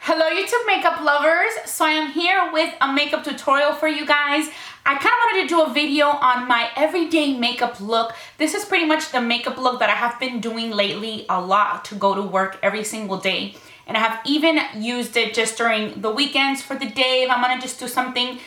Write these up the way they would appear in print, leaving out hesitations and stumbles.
Hello YouTube makeup lovers. So I am here with a makeup tutorial for you guys. I kind of wanted to do a video on my everyday makeup look. This is pretty much the makeup look that I have been doing lately a lot to go to work every single day. And I have even used it just during the weekends for the day if I'm gonna just do something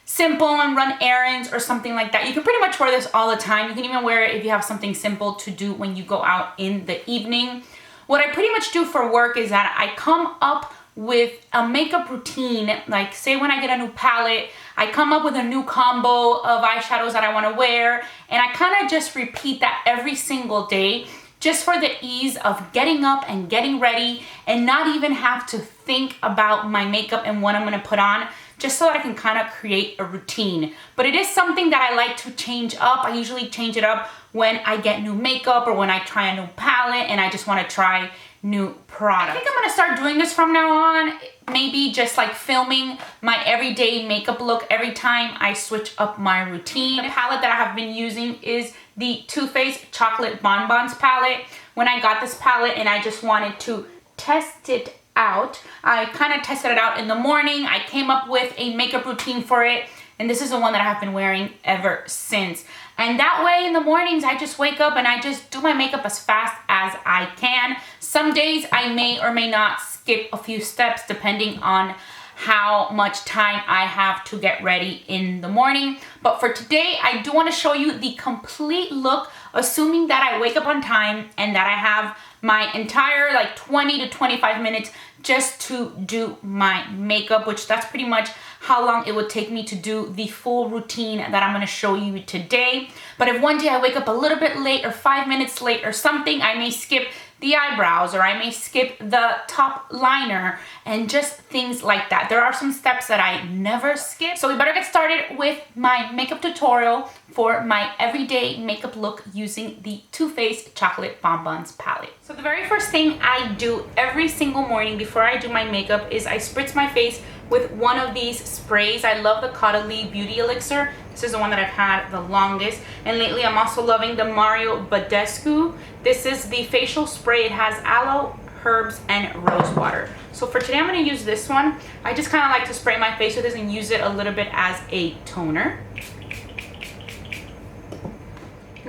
simple and run errands or something like that. You can pretty much wear this all the time. You can even wear it if you have something simple to do when you go out in the evening. What I pretty much do for work is that I come up with a makeup routine. Like say when I get a new palette, I come up with a new combo of eyeshadows that I want to wear, and I kind of just repeat that every single day just for the ease of getting up and getting ready and not even have to think about my makeup and what I'm going to put on, just so that I can kind of create a routine. But it is something that I like to change up. I usually change it up when I get new makeup or when I try a new palette and I just want to try new products. I think I'm gonna start doing this from now on, maybe just like filming my everyday makeup look every time I switch up my routine. The palette that I have been using is the Too Faced Chocolate Bonbons palette. When I got this palette and I just wanted to test it out, I kind of tested it out in the morning. I came up with a makeup routine for it, and this is the one that I have been wearing ever since. And that way in the mornings, I just wake up and I just do my makeup as fast as I can. Some days I may or may not skip a few steps depending on how much time I have to get ready in the morning. But for today, I do want to show you the complete look, assuming that I wake up on time and that I have my entire like 20 to 25 minutes just to do my makeup, which that's pretty much how long it would take me to do the full routine that I'm going to show you today. But if one day I wake up a little bit late or 5 minutes late or something, I may skip the eyebrows or I may skip the top liner and just things like that. There are some steps that I never skip. So we better get started with my makeup tutorial for my everyday makeup look using the Too Faced Chocolate Bonbons palette. So the very first thing I do every single morning before I do my makeup is I spritz my face with one of these sprays. I love the Caudalie Beauty Elixir. This is the one that I've had the longest. And lately I'm also loving the Mario Badescu. This is the facial spray. It has aloe, herbs, and rosewater. So for today I'm going to use this one. I just kind of like to spray my face with this and use it a little bit as a toner.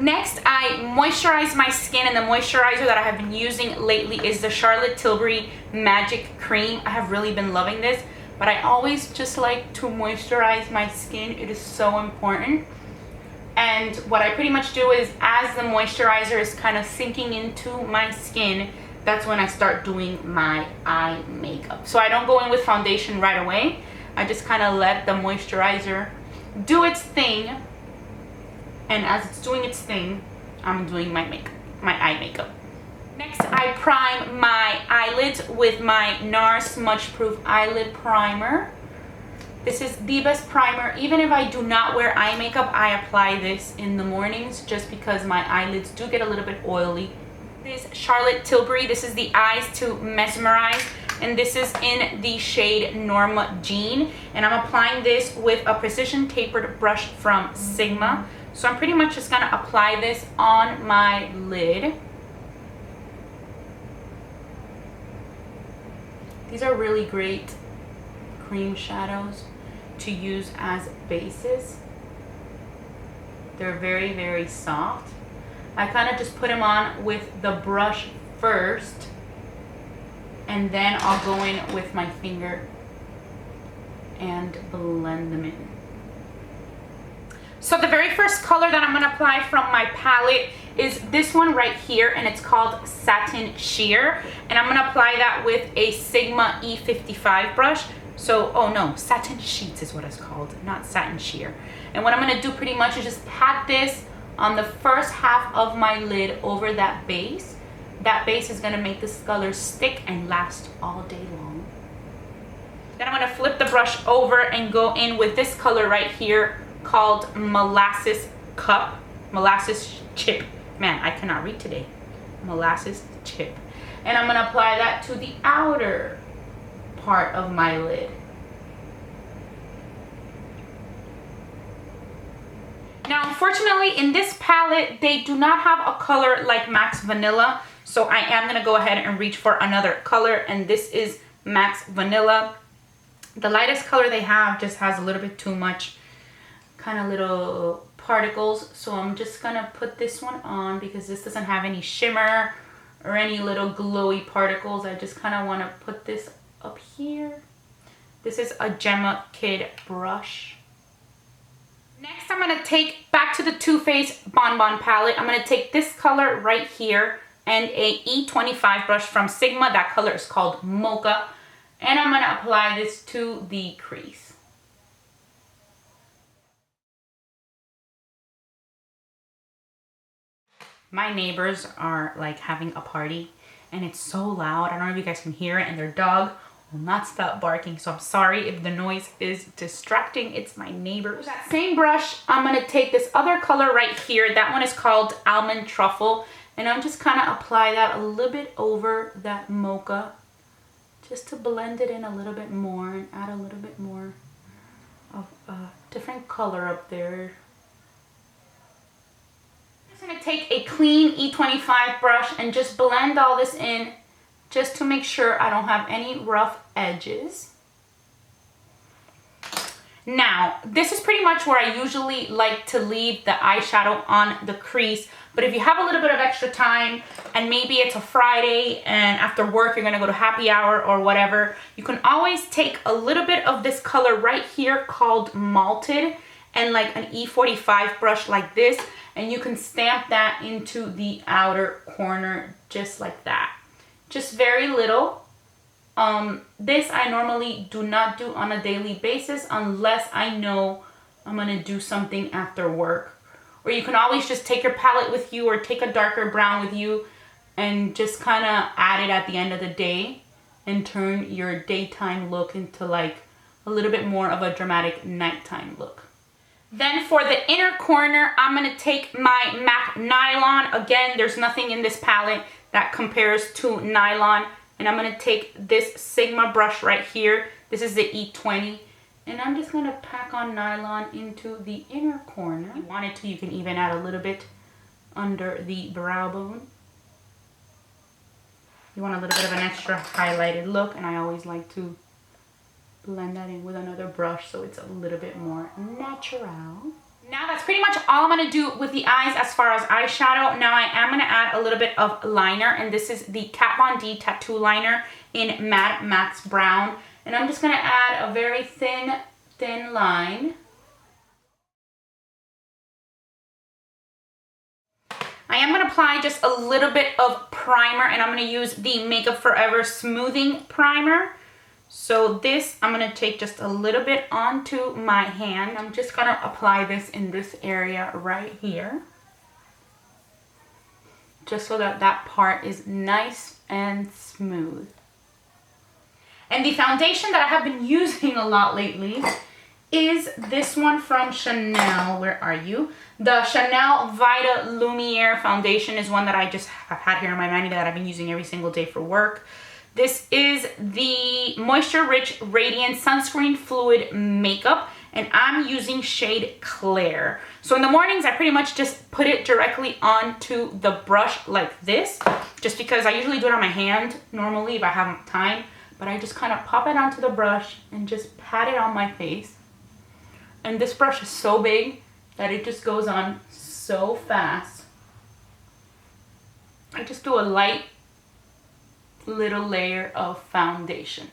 Next, I moisturize my skin, and the moisturizer that I have been using lately is the Charlotte Tilbury Magic Cream. I have really been loving this, but I always just like to moisturize my skin. It is so important. And what I pretty much do is as the moisturizer is kind of sinking into my skin, that's when I start doing my eye makeup. So I don't go in with foundation right away. I just kind of let the moisturizer do its thing. And as it's doing its thing, I'm doing my makeup, my eye makeup. Next, I prime my eyelids with my Nars Smudgeproof Eyelid Primer. This is the best primer. Even if I do not wear eye makeup, I apply this in the mornings just because my eyelids do get a little bit oily. This is Charlotte Tilbury. This is the Eyes to Mesmerize, and this is in the shade Norma Jean. And I'm applying this with a precision tapered brush from Sigma. So I'm pretty much just gonna apply this on my lid. These are really great cream shadows to use as bases. They're very, very soft. I kind of just put them on with the brush first, and then I'll go in with my finger and blend them in. So the very first color that I'm going to apply from my palette is this one right here, and it's called Satin Sheer. And I'm going to apply that with a Sigma E55 brush. So, oh no, Satin Sheets is what it's called, not Satin Sheer. And what I'm going to do pretty much is just pat this on the first half of my lid over that base. That base is going to make this color stick and last all day long. Then I'm going to flip the brush over and go in with this color right here, called Molasses Chip. Man, I cannot read today. Molasses Chip. And I'm going to apply that to the outer part of my lid. Now, unfortunately, in this palette, they do not have a color like MAC's Vanilla. So I am going to go ahead and reach for another color. And this is MAC's Vanilla. The lightest color they have just has a little bit too much kind of little particles. So I'm just gonna put this one on because this doesn't have any shimmer or any little glowy particles. I just kind of want to put this up here. This is a Gemma Kid brush. Next, I'm going to take, back to the Too Faced Bonbon palette, I'm going to take this color right here and a E25 brush from Sigma. That color is called Mocha. And I'm going to apply this to the crease. My neighbors are like having a party and it's so loud. I don't know if you guys can hear it, and their dog will not stop barking. So I'm sorry if the noise is distracting. It's my neighbors. With that same brush, I'm gonna take this other color right here. That one is called Almond Truffle. And I'm just kind of apply that a little bit over that Mocha just to blend it in a little bit more and add a little bit more of a different color up there. I'm going to take a clean E25 brush and just blend all this in just to make sure I don't have any rough edges. Now, this is pretty much where I usually like to leave the eyeshadow on the crease. But if you have a little bit of extra time and maybe it's a Friday and after work you're going to go to happy hour or whatever, you can always take a little bit of this color right here called Malted and like an E45 brush like this, and you can stamp that into the outer corner just like that. Just very little. This I normally do not do on a daily basis unless I know I'm gonna do something after work. Or you can always just take your palette with you or take a darker brown with you and just kind of add it at the end of the day and turn your daytime look into like a little bit more of a dramatic nighttime look. Then for the inner corner, I'm going to take my MAC Nylon. Again, there's nothing in this palette that compares to Nylon. And I'm going to take this Sigma brush right here. This is the E20. And I'm just going to pack on Nylon into the inner corner. If you wanted to, you can even add a little bit under the brow bone. You want a little bit of an extra highlighted look, and I always like to blend that in with another brush so it's a little bit more natural. Now that's pretty much all I'm going to do with the eyes as far as eyeshadow. Now I am going to add a little bit of liner, and this is the Kat Von D Tattoo Liner in Matte Max Brown. And I'm just going to add a very thin line. I am going to apply just a little bit of primer, and I'm going to use the Makeup Forever Smoothing Primer. So this, I'm going to take just a little bit onto my hand. I'm just going to apply this in this area right here. Just so that that part is nice and smooth. And the foundation that I have been using a lot lately is this one from Chanel. Where are you? The Chanel Vitalumiere foundation is one that I just have had here in my vanity that I've been using every single day for work. This is the Moisture Rich Radiant Sunscreen Fluid Makeup, and I'm using shade Clair. So in the mornings, I pretty much just put it directly onto the brush like this, just because I usually do it on my hand normally if I have time, but I just kind of pop it onto the brush and just pat it on my face. And this brush is so big that it just goes on so fast. I just do a light little layer of foundation.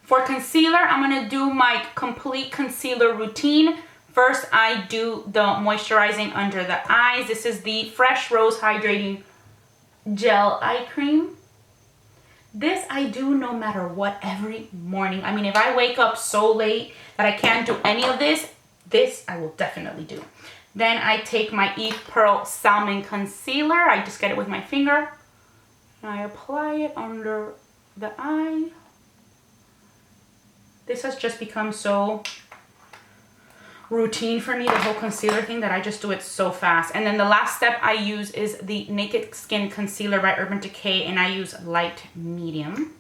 For concealer, I'm going to do my complete concealer routine. First, I do the moisturizing under the eyes. This is the Fresh Rose Hydrating Gel Eye Cream. This I do no matter what every morning. I mean, if I wake up so late that I can't do any of this, this I will definitely do. Then I take my Eve Pearl Salmon Concealer. I just get it with my finger. And I apply it under the eye. This has just become so routine for me, the whole concealer thing, that I just do it so fast. And then the last step I use is the Naked Skin Concealer by Urban Decay, and I use light medium.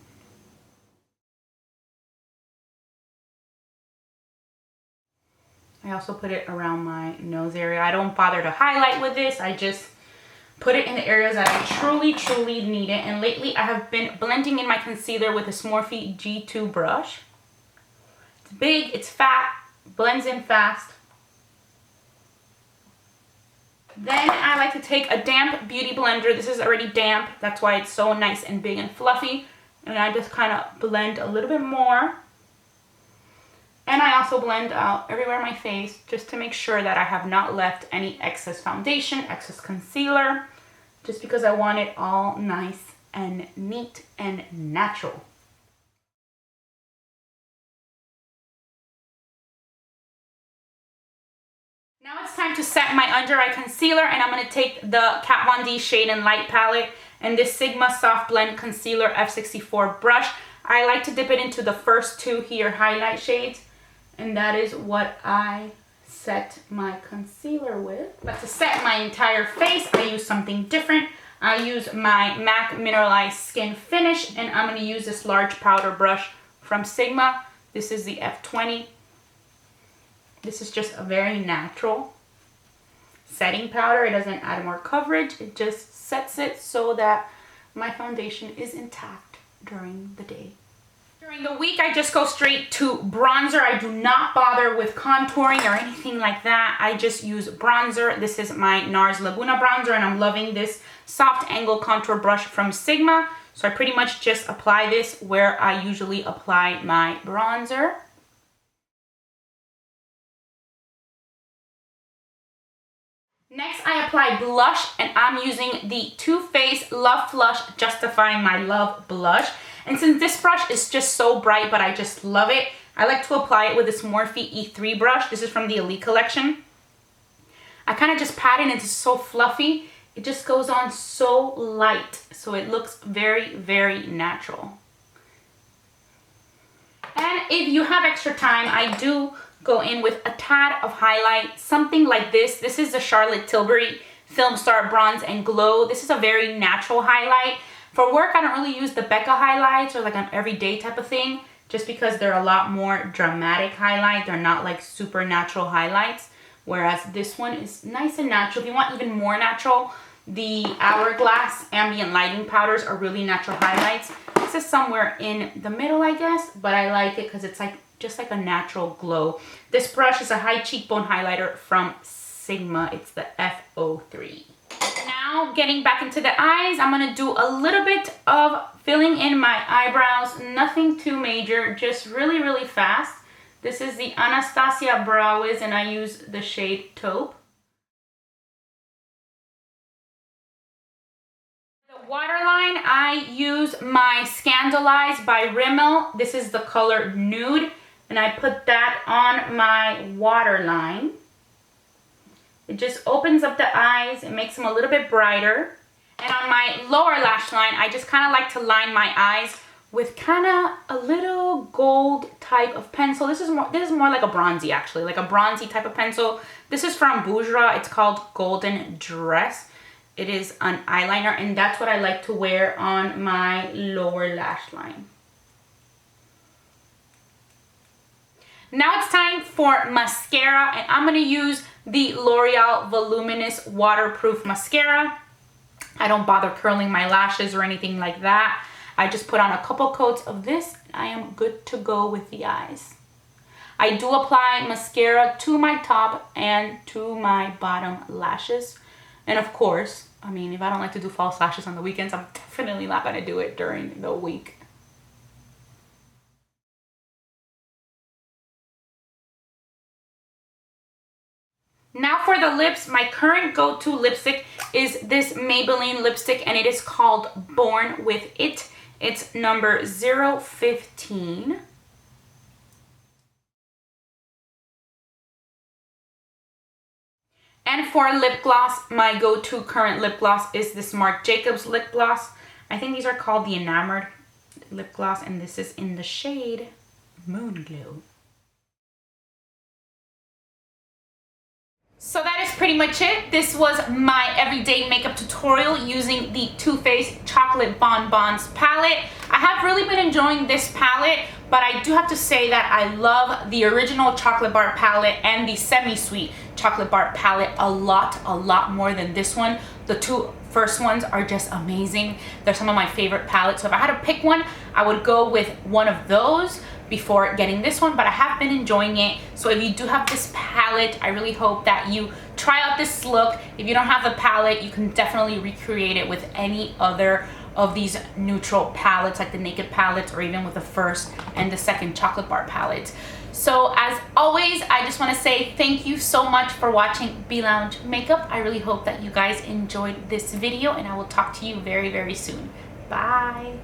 I also put it around my nose area. I don't bother to highlight with this. I just put it in the areas that I truly, truly need it. And lately I have been blending in my concealer with this Morphe G2 brush. It's big, it's fat, blends in fast. Then I like to take a damp beauty blender. This is already damp. That's why it's so nice and big and fluffy. And I just kind of blend a little bit more. And I also blend out everywhere on my face just to make sure that I have not left any excess foundation, excess concealer, just because I want it all nice and neat and natural. Now it's time to set my under eye concealer, and I'm going to take the Kat Von D Shade and Light palette and this Sigma Soft Blend Concealer F64 brush. I like to dip it into the first two here highlight shades, and that is what I set my concealer with. But to set my entire face, I use something different. I use my MAC Mineralized Skin Finish, and I'm going to use this large powder brush from Sigma. This is the F20. This is just a very natural setting powder. It doesn't add more coverage. It just sets it so that my foundation is intact during the day. During the week, I just go straight to bronzer. I do not bother with contouring or anything like that. I just use bronzer. This is my Nars Laguna bronzer, and I'm loving this soft angle contour brush from Sigma. So I pretty much just apply this where I usually apply my bronzer. Next, I apply blush, and I'm using the Too Faced Love Flush Justify My Love blush. And since this brush is just so bright, but I just love it, I like to apply it with this Morphe E3 brush. This is from the Elite collection. I kind of just pat it, and it's so fluffy. It just goes on so light, so it looks very, very natural. And if you have extra time, I do go in with a tad of highlight, something like this. This is the Charlotte Tilbury Film Star Bronze and Glow. This is a very natural highlight. For work, I don't really use the Becca highlights or like an everyday type of thing, just because they're a lot more dramatic highlight. They're not like super natural highlights, whereas this one is nice and natural. If you want even more natural, the Hourglass Ambient Lighting Powders are really natural highlights. This is somewhere in the middle, I guess, but I like it because it's like just like a natural glow. This brush is a high cheekbone highlighter from Sigma. It's the F03. Now getting back into the eyes, I'm going to do a little bit of filling in my eyebrows. Nothing too major, just really, really fast. This is the Anastasia Brow Wiz, and I use the shade Taupe. The waterline, I use my Scandalize by Rimmel. This is the color Nude, and I put that on my waterline. It just opens up the eyes. It makes them a little bit brighter. And on my lower lash line, I just kind of like to line my eyes with kind of a little gold type of pencil. This is more like a bronzy, actually, like a bronzy type of pencil. This is from Bourjois. It's called Golden Dress. It is an eyeliner, and that's what I like to wear on my lower lash line. Now it's time for mascara, and I'm going to use the L'Oreal Voluminous Waterproof Mascara. I don't bother curling my lashes or anything like that. I just put on a couple coats of this, and I am good to go with the eyes. I do apply mascara to my top and to my bottom lashes. And of course, I mean, if I don't like to do false lashes on the weekends, I'm definitely not going to do it during the week. Now for the lips, my current go-to lipstick is this Maybelline lipstick, and it is called Born With It. It's number 015. And for lip gloss, my go-to current lip gloss is this Marc Jacobs lip gloss. I think these are called the Enamored lip gloss, and this is in the shade Moon Glow. So that is pretty much it. This was my everyday makeup tutorial using the Too Faced Chocolate Bonbons palette. I have really been enjoying this palette, but I do have to say that I love the original chocolate bar palette and the semi-sweet chocolate bar palette a lot more than this one. The two first ones are just amazing. They're some of my favorite palettes. So if I had to pick one, I would go with one of those before getting this one, but I have been enjoying it. So if you do have this palette, I really hope that you try out this look. If you don't have the palette, you can definitely recreate it with any other of these neutral palettes, like the Naked palettes, or even with the first and the second chocolate bar palettes. So as always, I just want to say thank you so much for watching B Lounge Makeup. I really hope that you guys enjoyed this video, and I will talk to you very, very soon. Bye.